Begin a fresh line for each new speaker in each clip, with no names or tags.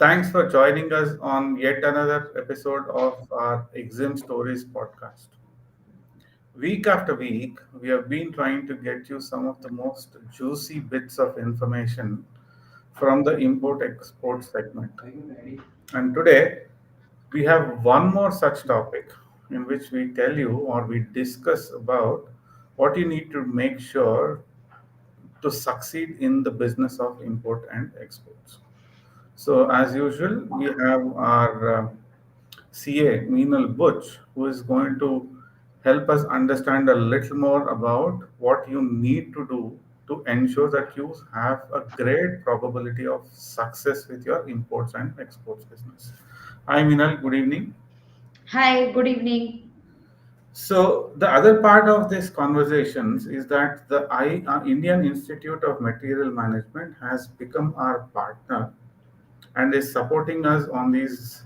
Thanks for joining us on yet another episode of our Exim Stories podcast. Week after week, we have been trying to get you some of the most juicy bits of information from the import export segment. And today, we have one more such topic in which we tell you or we discuss about what you need to make sure to succeed in the business of import and exports. So, as usual, we have our CA, Meenal Butch, who is going to help us understand a little more about what you need to do to ensure that you have a great probability of success with your imports and exports business. Hi, Meenal, good evening.
Hi, good evening.
So, the other part of this conversations is that the Indian Institute of Material Management has become our partner and is supporting us on these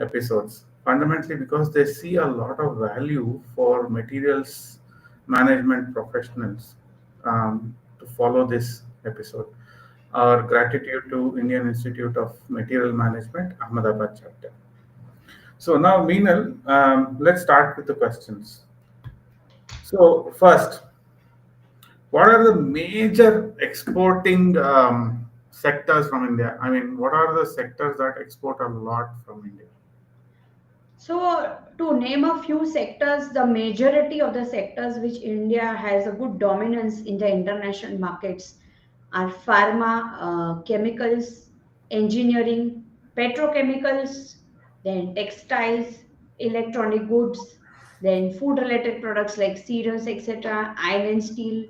episodes fundamentally because they see a lot of value for materials management professionals to follow this episode. Our gratitude to Indian Institute of Material Management, Ahmedabad chapter. So now, Meenal, let's start with the questions. So first, what are the major exporting sectors from India? I mean, what are the sectors that export a lot from India?
So, to name a few sectors, the majority of the sectors which India has a good dominance in the international markets are pharma, chemicals, engineering, petrochemicals, then textiles, electronic goods, then food related products like cereals, etc., iron and steel,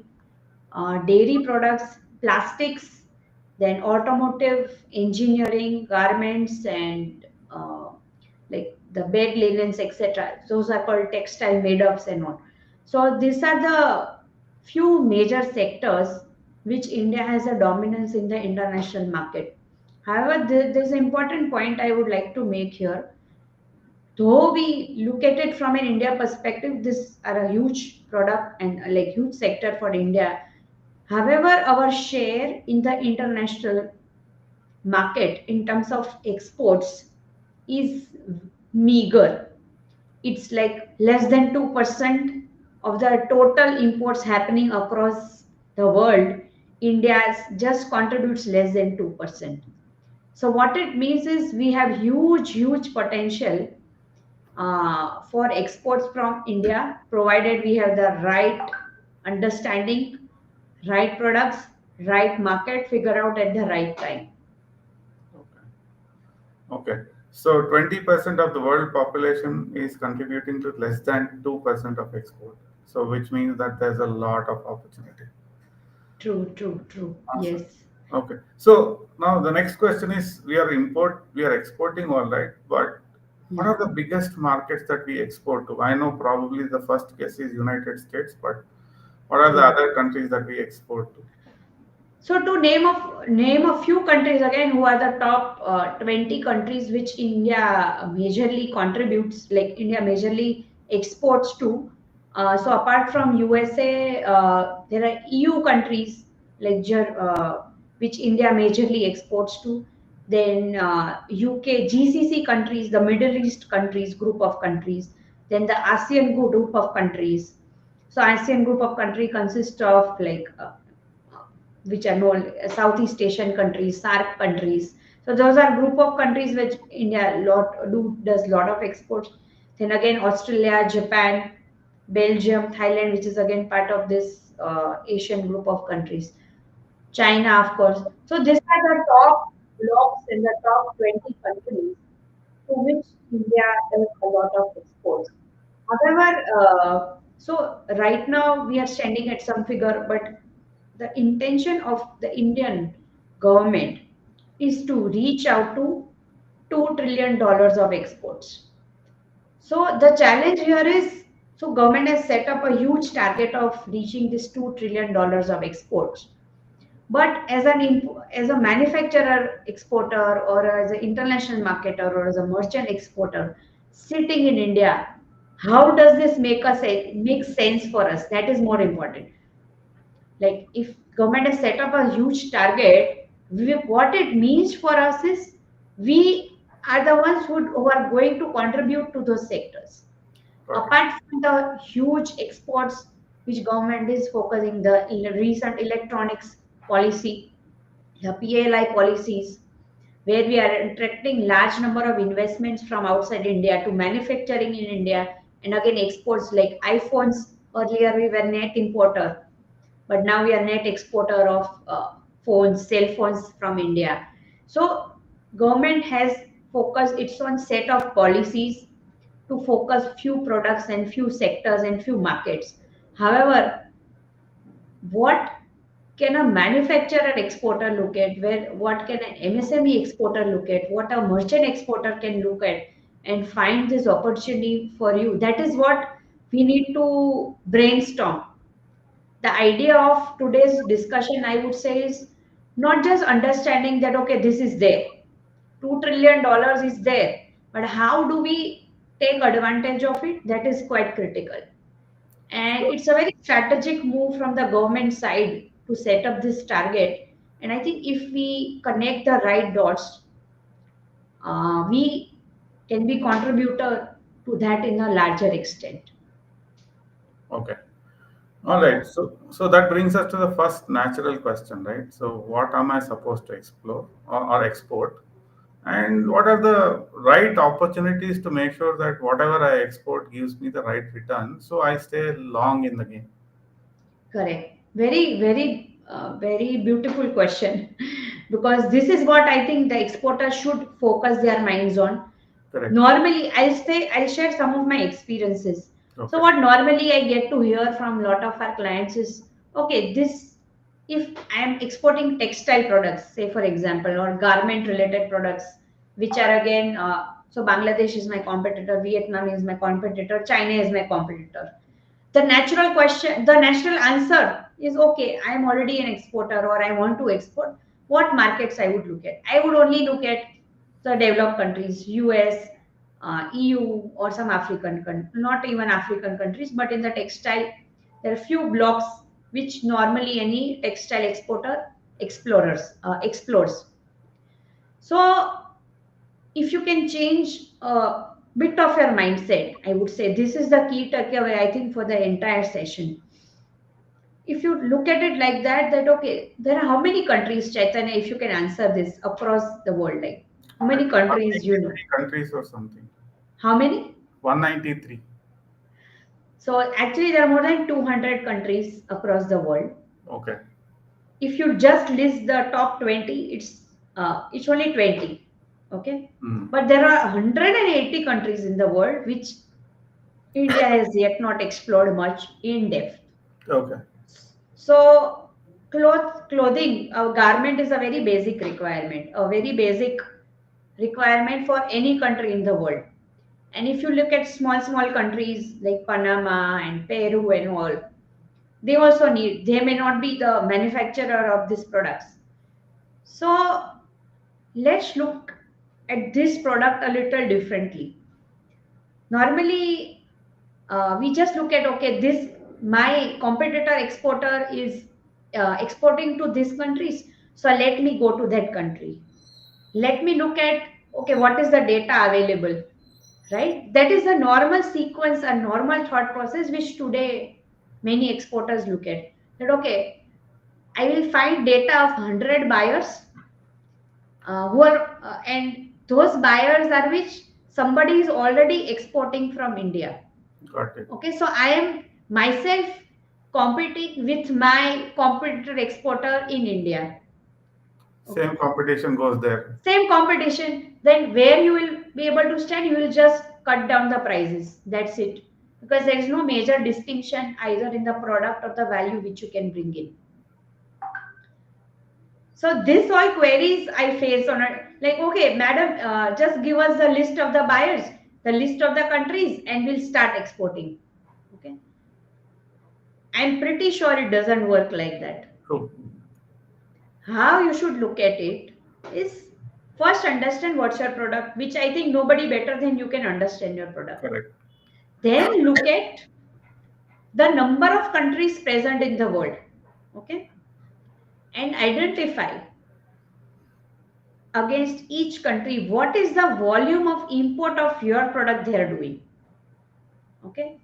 dairy products, plastics, then automotive, engineering, garments, and like the bed linens, etc. Those are called textile made-ups and all. So these are the few major sectors which India has a dominance in the international market. However, there's an important point I would like to make here. Though we look at it from an India perspective, this are a huge product and like huge sector for India. However, our share in the international market in terms of exports is meager. It's like less than 2% of the total imports happening across the world. India just contributes less than 2%. So, what it means is we have huge potential for exports from India, provided we have the right understanding, right products, right market, figure out at the right time.
Okay. Okay. So 20% of the world population is contributing to less than 2% of export. So which means that there's a lot of opportunity.
True.
Awesome.
Yes.
Okay. So now the next question is we are exporting all right, but what
Yeah.
are the biggest markets that we export to? I know probably the first guess is United States, but what are the
True.
other countries that we export to?
So to name a few countries again, who are the top 20 countries which India majorly contributes, like India majorly exports to. So apart from USA, there are EU countries like which India majorly exports to. Then UK, GCC countries, the Middle East countries, group of countries. Then the ASEAN group of countries. So ASEAN group of country consists of like which are known Southeast Asian countries, SAARC countries. So those are group of countries which India does lot of exports. Then again Australia, Japan, Belgium, Thailand, which is again part of this Asian group of countries. China, of course. So these are the top blocks in the top 20 countries to which India does a lot of exports. However, so right now we are standing at some figure, but the intention of the Indian government is to reach out to $2 trillion of exports. So the challenge here is, so government has set up a huge target of reaching this $2 trillion of exports. But as a manufacturer exporter or as an international marketer or as a merchant exporter sitting in India, how does this make sense for us? That is more important. Like if government has set up a huge target, what it means for us is We are the ones who are going to contribute to those sectors.
Got it.
Apart from the huge exports which government is focusing, the recent electronics policy, the PLI policies, where we are attracting large number of investments from outside India to manufacturing in India, and again exports like iPhones. Earlier we were net importer, but now we are net exporter of phones, cell phones from India. So government has focused its own set of policies to focus few products and few sectors and few markets. However, what can a manufacturer exporter look at, where what can an MSME exporter look at, what a merchant exporter can look at and find this opportunity for you? That is what we need to brainstorm. The idea of today's discussion, I would say, is not just understanding that okay, this is there, $2 trillion is there, but how do we take advantage of it? That is quite critical. And
So,
it's a very strategic move from the government side to set up this target. And I think if we connect the right dots, we can be contributor to that in a larger extent.
okay. All right. So that brings us to the first natural question, right? So what am I supposed to explore or export? And what are the right opportunities to make sure that whatever I export gives me the right return so I stay long in the game?
Correct. Very, very, very beautiful question. Because this is what I think the exporter should focus their minds on.
Correct.
Normally, I'll share some of my experiences. So
Okay.
what normally I get to hear from a lot of our clients is, okay, this, if I am exporting textile products, say for example, or garment related products, which are again, so Bangladesh is my competitor, Vietnam is my competitor, China is my competitor. The natural question, the natural answer is, okay, I am already an exporter or I want to export. What markets I would look at? I would only look at the developed countries, US, EU, or some not even African countries, but in the textile there are few blocks which normally any textile exporter explores. So if you can change a bit of your mindset, I would say this is the key takeaway, I think, for the entire session. If you look at it like that, that okay, there are how many countries, Chaitanya, if you can answer this, across the world, like how
I
many
think
countries you know?
193 countries or something.
How many?
193.
So actually there are more than 200 countries across the world.
Okay.
If you just list the top 20, it's only 20. Okay,
Hmm.
but there are 180 countries in the world which India has yet not explored much in depth.
Okay.
So, clothing, a garment is a very basic requirement, a very basic requirement for any country in the world. And if you look at small countries like Panama and Peru and all, they also need, they may not be the manufacturer of these products. So, let's look at this product a little differently. Normally, we just look at, okay, this, my competitor exporter is exporting to these countries, so let me go to that country, let me look at, okay, what is the data available, right? That is a normal sequence, a normal thought process which today many exporters look at. That okay, I will find data of 100 buyers who are and those buyers are which somebody is already exporting from India.
Got it.
Okay, so I am myself competing with my competitor exporter in India.
Same
Okay,
competition goes there.
same competition. Then where you will be able to stand, you will just cut down the prices. That's it. Because there is no major distinction either in the product or the value which you can bring in. So this all queries I face on it. Like, okay, madam, just give us the list of the buyers, the list of the countries, and we'll start exporting. Okay, I'm pretty sure it doesn't work like that.
True.
How you should look at it is, first understand what's your product, which I think nobody better than you can understand your product.
Correct.
Then look at the number of countries present in the world. Okay, and identify against each country, what is the volume of import of your product they are doing. Okay,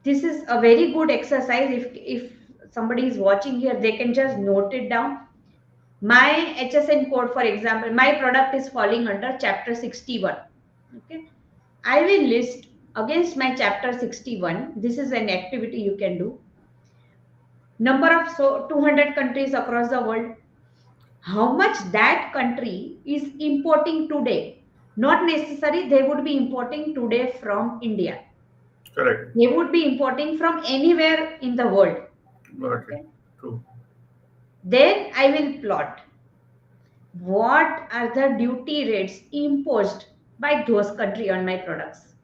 this is a very good exercise. If somebody is watching here, they can just note it down. My HSN code, for example, my product is falling under chapter 61. Okay, I will list against my chapter 61. This is an activity you can do. Number of 200 countries across the world, how much that country is importing today. Not necessary they would be importing today from India.
Correct.
They would be importing from anywhere in the world.
Got it.
Okay.
True.
Then I will plot what are the duty rates imposed by those country on my products.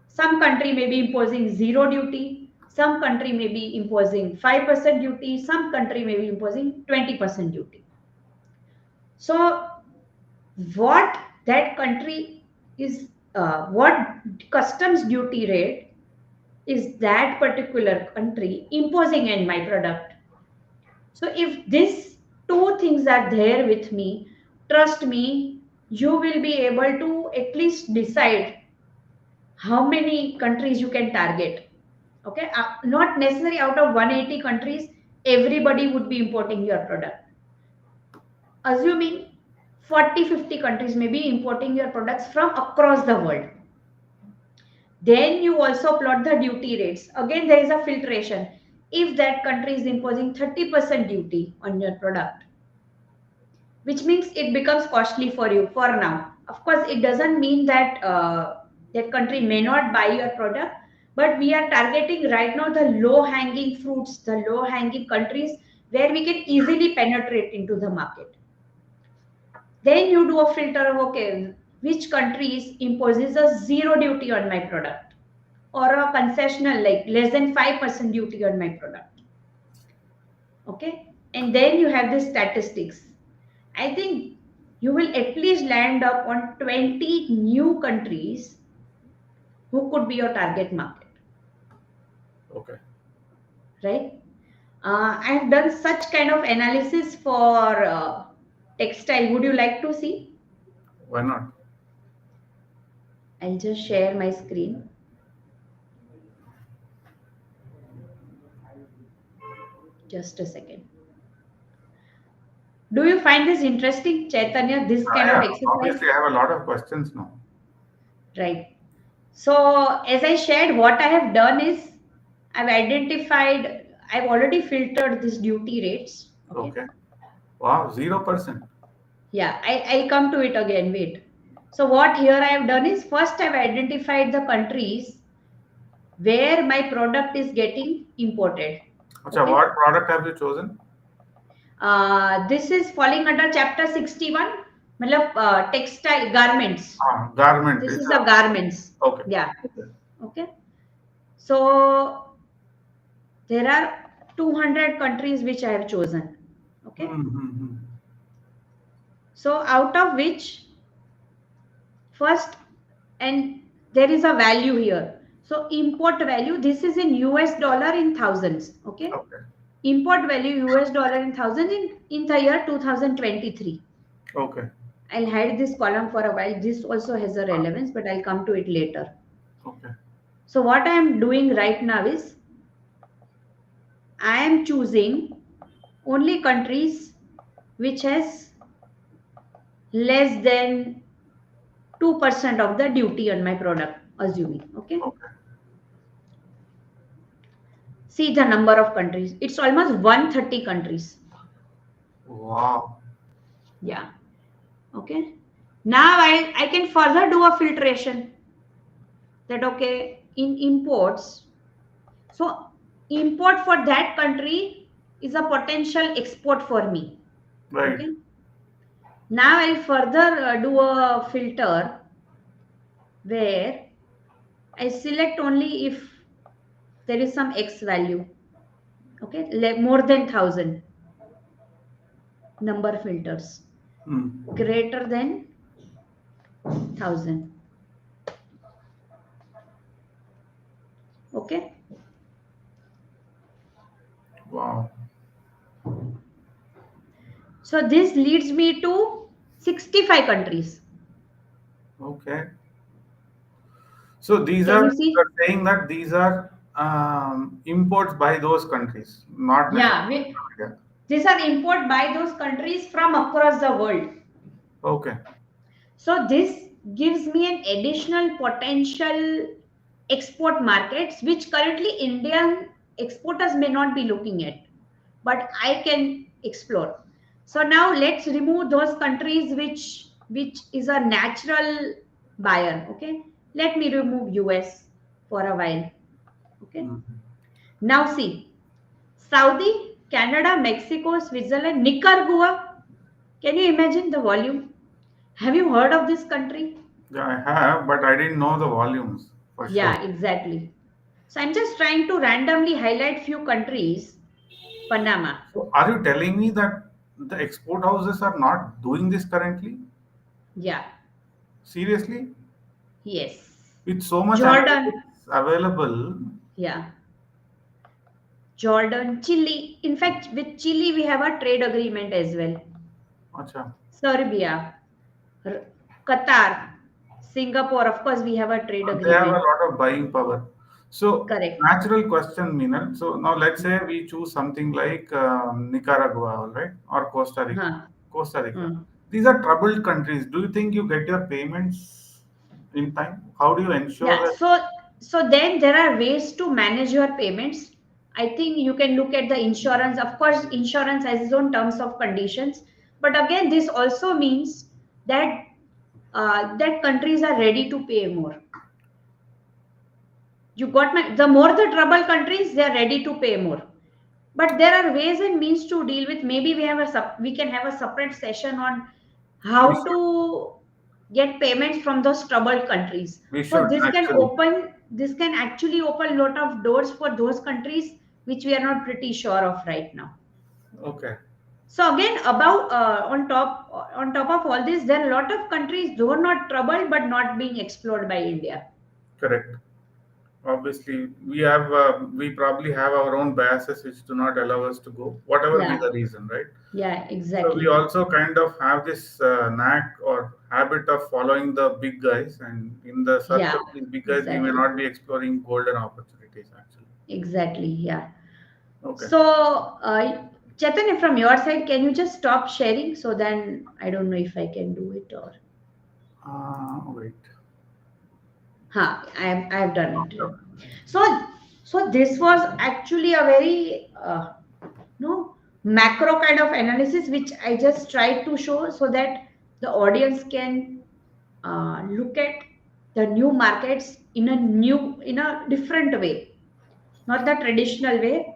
Some country may be imposing zero duty, some country may be imposing 5% duty, some country may be imposing 20% duty. So what that country is, what customs duty rate is that particular country imposing in my product. So if these two things are there with me, trust me, you will be able to at least decide how many countries you can target. Okay, not necessary out of 180 countries everybody would be importing your product. Assuming 40-50 countries may be importing your products from across the world. Then you also plot the duty rates. Again, there is a filtration. If that country is imposing 30% duty on your product, which means it becomes costly for you for now. Of course, it doesn't mean that that country may not buy your product, but we are targeting right now the low hanging fruits, the low hanging countries where we can easily penetrate into the market. Then you do a filter of, okay, which countries imposes a zero duty on my product or a concessional like less than 5% duty on my product. Okay, and then you have the statistics. I think you will at least land up on 20 new countries who could be your target market,
Okay.
right? I have done such kind of analysis for textile. Would you like to see?
Why not?
I'll just share my screen. Just a second. Do you find this interesting, Chaitanya, this kind of
Yeah.
exercise?
Obviously, I have a lot of questions now.
Right. So, as I shared, what I have done is I've identified, I've already filtered these duty rates. Okay.
Okay. Wow, 0%.
Yeah, I'll come to it again. Wait. So, what here I have done is first I've identified the countries where my product is getting imported.
Acha,
Okay.
what product have you chosen?
This is falling under chapter 61, matlab, textile garments.
Garment.
This
It's
is the garments.
okay.
Yeah.
Okay.
Okay. So there are 200 countries which I have chosen. Okay.
Mm-hmm.
So out of which first, and there is a value here. So import value, this is in US dollar in thousands. Okay.
Okay.
Import value US dollar in thousands in the year 2023.
Okay.
I'll hide this column for a while. This also has a relevance, but I'll come to it later.
Okay.
So what I am doing right now is I am choosing only countries which has less than 2% of the duty on my product, assuming. Okay.
Okay.
See the number of countries. It's almost 130 countries.
Wow.
Yeah. Okay. Now I can further do a filtration that, okay, in imports. So import for that country is a potential export for me.
Right.
Okay. Now I'll further do a filter where I select only if there is some X value. Okay, more than 1000 number filters,
Hmm.
greater than 1000. Okay,
Wow.
so this leads me to 65 countries.
Okay. So these
Can
are,
you
you're
see?
saying that these are imports by those countries, not
Yeah,
necessarily from India.
these are import by those countries from across the world.
Okay.
So this gives me an additional potential export markets which currently Indian exporters may not be looking at, but I can explore. So now let's remove those countries which is a natural buyer. Okay, let me remove US for a while. Okay,
Mm.
now see Saudi, Canada, Mexico, Switzerland, Nicaragua. Can you imagine the volume? Have you heard of this country?
Yeah, I have, but I didn't know the volumes for sure.
Yeah, exactly. So I'm just trying to randomly highlight few countries. Panama.
So are you telling me that the export houses are not doing this currently?
Yeah.
Seriously?
Yes.
With so much
Jordan.
analytics available,
Yeah. Jordan, Chile. In fact, with Chile we have a trade agreement as well.
acha,
Serbia, R- Qatar, Singapore. Of course, we have a trade
they have a
agreement.
lot of buying power. So,
Correct.
natural question, Meenal. So, now let's say we choose something like Nicaragua, all right, or Costa Rica.
Huh.
Costa Rica.
Hmm.
These are troubled countries. Do you think you get your payments in time? How do you ensure
Yeah.
that?
So then there are ways to manage your payments. I think you can look at the insurance. Of course, insurance has its own terms of conditions. But again, this also means that that countries are ready to pay more. You got my, the more the trouble countries, they are ready to pay more. But there are ways and means to deal with. Maybe we can have a separate session on
We
how
should.
to get payments from those troubled countries.
We
So
should actually.
this can actually open a lot of doors for those countries which we are not pretty sure of right now.
Okay,
So again, about on top of all this, there are a lot of countries though not troubled but not being explored by India.
correct. Obviously, we probably have our own biases which do not allow us to go, whatever be
Yeah,
the reason, right?
yeah,
So we
exactly.
also kind of have this knack or habit of following the big guys, and in the search
Yeah,
of these big guys, we may
exactly.
not be exploring golden opportunities. Actually,
Exactly. Yeah.
okay.
So, Chetan, from your side, can you just stop sharing? So then I don't know if I can do it or.
Wait.
I have done it.
Okay,
Yeah.
okay.
So so this was actually a very no macro kind of analysis which I just tried to show so that the audience can look at the new markets in a different way, not the traditional way,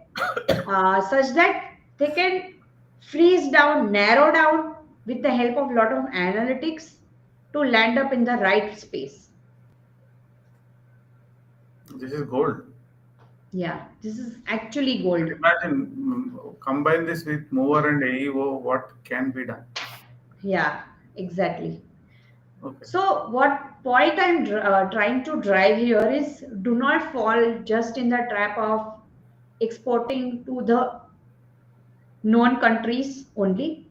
such that they can freeze down, narrow down with the help of a lot of analytics to land up in the right space.
This is gold.
Yeah, this is actually gold.
Imagine, combine this with mover and AEO, what can be done?
Yeah, exactly.
Okay.
So, what point I'm trying to drive here is do not fall just in the trap of exporting to the known countries only.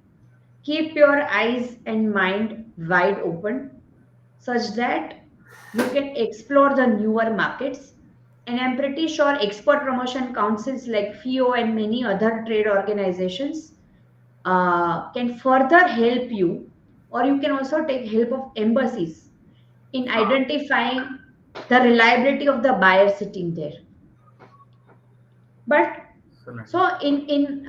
Keep your eyes and mind wide open such that you can explore the newer markets. And I'm pretty sure export promotion councils like FIEO and many other trade organizations can further help you, or you can also take help of embassies in
Ah,
identifying the reliability of the buyer sitting there. But
excellent.
so in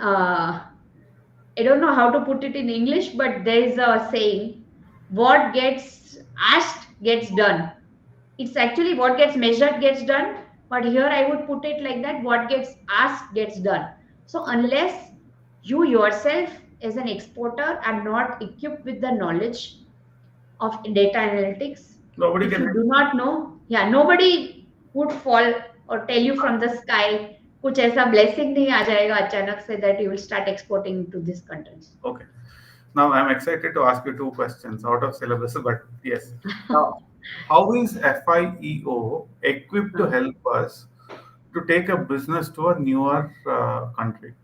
I don't know how to put it in English, but there is a saying: "What gets asked gets done." It's actually what gets measured gets done, but here I would put it like that: what gets asked gets done. So unless you yourself as an exporter are not equipped with the knowledge of data analytics,
Nobody
if
can
you
help
do
you.
not know, yeah, nobody would fall or tell you from the sky कुछ ऐसा blessing नहीं आ जाएगा अचानक से that you will start exporting to these countries.
Okay. Now I'm excited to ask you two questions out of syllabus, but yes. Now, how is FIEO equipped to
Huh.
help us to take a business to a newer country?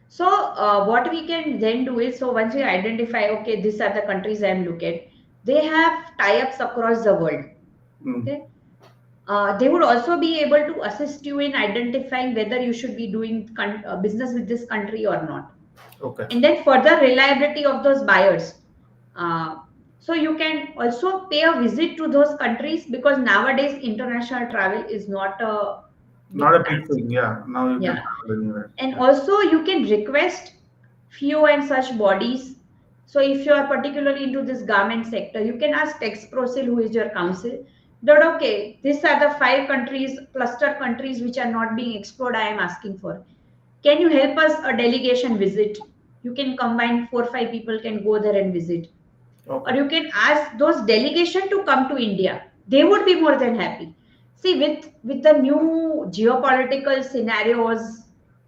So what we can then do is, so once we identify, okay, these are the countries I am looking at, they have tie-ups across the world.
Mm.
Okay. They would also be able to assist you in identifying whether you should be doing business with this country or not,
Okay.
and then further reliability of those buyers. Uh, so you can also pay a visit to those countries, because nowadays international travel is not a
Not a
big
big
task.
thing. Yeah. Now you can
Yeah,
travel anywhere.
and
Yeah.
also you can request FIEO and such bodies. So if you are particularly into this garment sector, you can ask Texprosil, who is your counsel, that okay, these are the 5 countries, cluster countries which are not being explored. I am asking for. Can you help us a delegation visit? You can combine 4 or 5 people can go there and visit, or
Okay.
you can ask those delegation to come to India. They would be more than happy. See, with the new geopolitical scenarios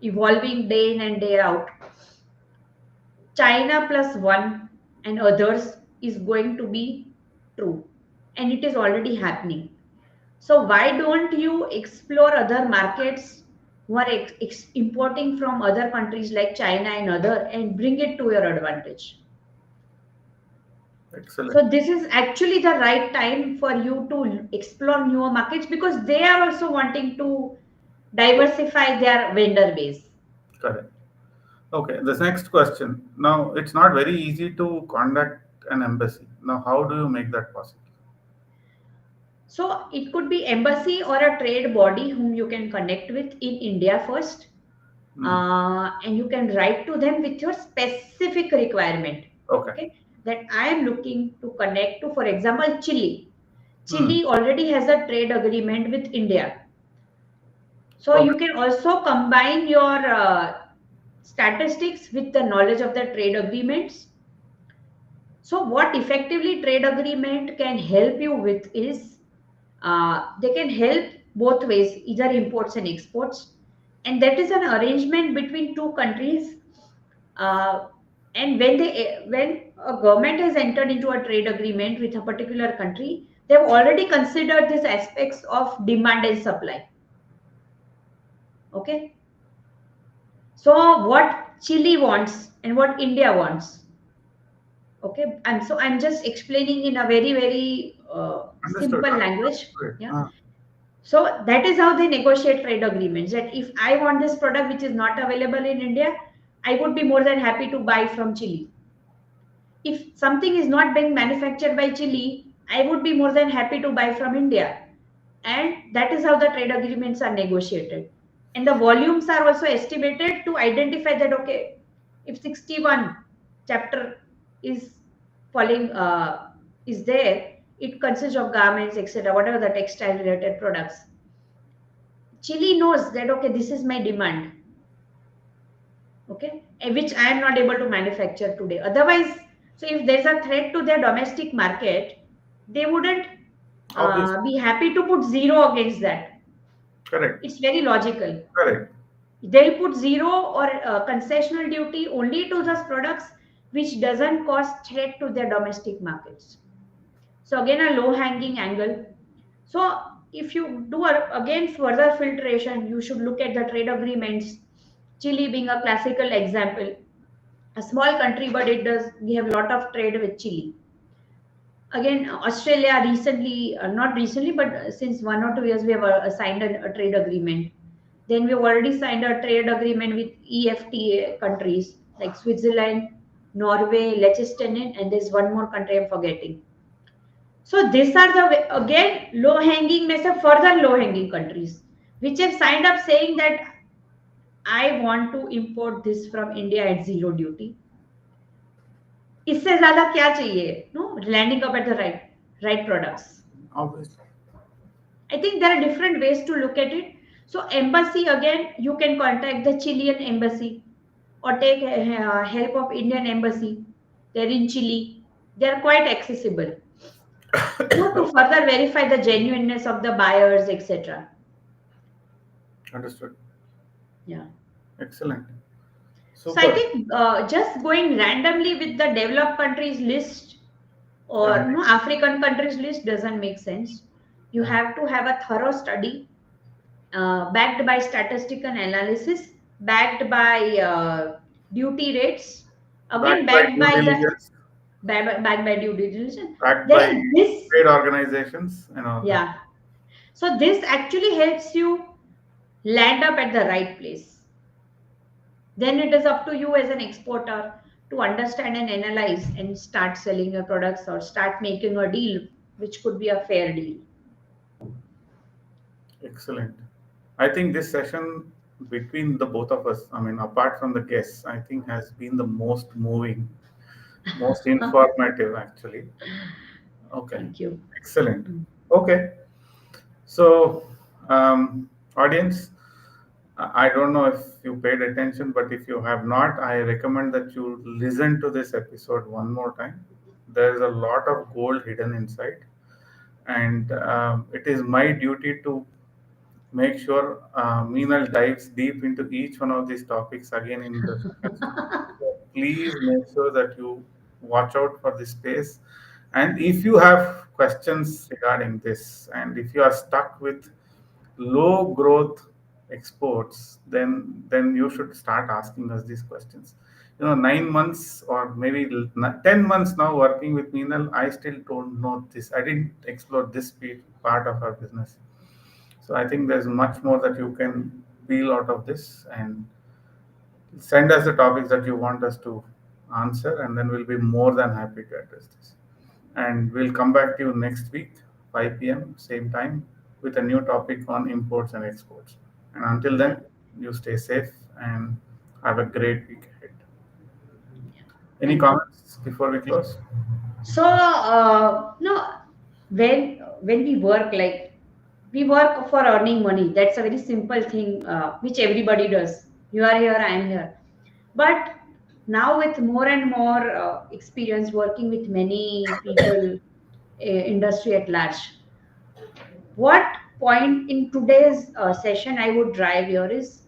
evolving day in and day out, China plus one and others is going to be true, and it is already happening. So why don't you explore other markets who are importing from other countries like China and other, and bring it to your advantage?
Excellent.
So this is actually the right time for you to explore newer markets, because they are also wanting to diversify their vendor base.
Correct. Okay. The next question. Now, it's not very easy to contact an embassy. Now, how do you make that possible?
So it could be embassy or a trade body whom you can connect with in India first,
Hmm.
and you can write to them with your specific requirement.
Okay.
Okay, that I am looking to connect to, for example, Chile.
Hmm.
Chile already has a trade agreement with India. So
Okay.
you can also combine your statistics with the knowledge of the trade agreements. So what effectively trade agreement can help you with is, they can help both ways, either imports and exports, and that is an arrangement between 2 countries. Uh, and when a government has entered into a trade agreement with a particular country, they have already considered these aspects of demand and supply. Okay, so what Chile wants and what India wants. Okay, and so I'm just explaining in a very
Understood.
simple language.
Great.
Yeah. So that is how they negotiate trade agreements. That if I want this product which is not available in India, I would be more than happy to buy from Chile. If something is not being manufactured by Chile, I would be more than happy to buy from India. And that is how the trade agreements are negotiated. And the volumes are also estimated to identify that, okay, if 61 chapter is falling, is there, it consists of garments, etc., whatever the textile related products. Chile knows that, okay, this is my demand, okay, and which I am not able to manufacture today. Otherwise, so if there's a threat to their domestic market, they wouldn't
Obviously.
be happy to put zero against that.
Correct.
It's very logical.
Correct.
They'll put zero or concessional duty only to those products which doesn't cause threat to their domestic markets. So again, a low hanging angle. So if you do again further filtration, you should look at the trade agreements. Chile being a classical example, a small country, but it does, we have a lot of trade with Chile. Again, Australia recently, not recently, but since 1 or 2 years, we have signed a trade agreement. Then we've already signed a trade agreement with EFTA countries like Switzerland, Norway, Liechtenstein, and there's one more country I'm forgetting. So these are the, again, low hanging, further low hanging countries which have signed up saying that I want to import this from India at zero duty. इससे ज्यादा क्या चाहिए? No, landing up at the right products.
Obviously.
I think there are different ways to look at it. So embassy, again, you can contact the Chilean embassy or take help of Indian embassy. They're in Chile. They are quite accessible. No, to further verify the genuineness of the buyers, etc.
Understood.
Yeah.
Excellent.
So I
Super.
think just going randomly with the developed countries list
Yeah.
or no African countries list doesn't make sense. You
Yeah.
have to have a thorough study, backed by statistical analysis, backed by duty rates, again
Backed by
backed
due
by the
diligence,
backed by due diligence.
backed by
Then this,
trade organizations and all that.
yeah. So this actually helps you land up at the right place. Then it is up to you as an exporter to understand and analyze and start selling your products or start making a deal which could be a fair deal.
Excellent. I think this session between the both of us, I mean, apart from the guests, I think has been the most moving, most informative actually. Okay,
Thank you.
excellent.
Mm.
Okay, so audience, I don't know if you paid attention, but if you have not, I recommend that you listen to this episode one more time. There is a lot of gold hidden inside, and it is my duty to make sure Meenal dives deep into each one of these topics again in the future. So please make sure that you watch out for this space. And if you have questions regarding this, and if you are stuck with low growth exports, then you should start asking us these questions. 9 months or maybe 10 months now working with Meenal, I still don't know this. I didn't explore this part of our business. So I think there's much more that you can peel out of this, and send us the topics that you want us to answer, and then we'll be more than happy to address this. And we'll come back to you next week, 5 p.m., same time, with a new topic on imports and exports. And until
Yeah.
then, you stay safe and have a great week ahead. Any
Thank you.
comments before we close?
So, no, when we work, like we work for earning money. That's a very simple thing, which everybody does. You are here, I am here. But now, with more and more experience working with many people, industry at large, what point in today's session I would drive here is,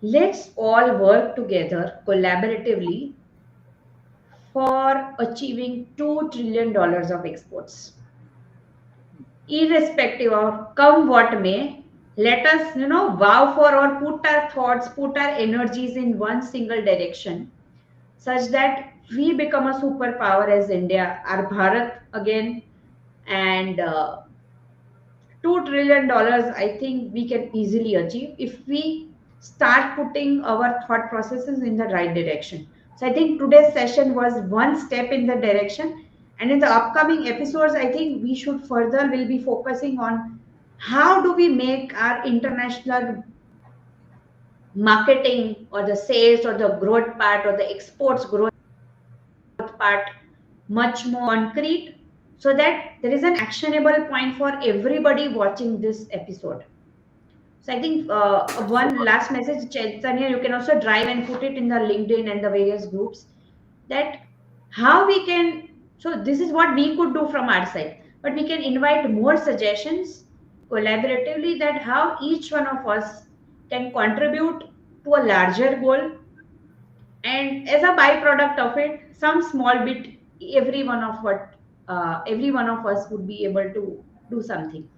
let's all work together collaboratively for achieving $2 trillion of exports, irrespective of come what may. Let us, vow for or put our thoughts, put our energies in one single direction, such that we become a superpower as India, our Bharat again, and $2 trillion. I think we can easily achieve if we start putting our thought processes in the right direction. So I think today's session was one step in the direction. And in the upcoming episodes, I think we should further will be focusing on how do we make our international marketing or the sales or the growth part or the exports growth part much more concrete, so that there is an actionable point for everybody watching this episode. So I think one
Super.
last message, Chaitanya, you can also drive and put it in the LinkedIn and the various groups, that how we can. So this is what we could do from our side, but we can invite more suggestions collaboratively, that how each one of us can contribute to a larger goal, and as a byproduct of it, some small bit, every one of what every one of us would be able to do something.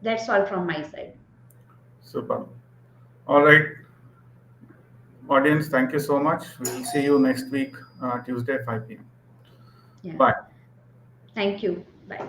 That's all from my side.
Super. All right, audience, thank you so much. We'll see you next week, Tuesday, 5 p.m.
Yeah.
Bye.
Thank you. Bye.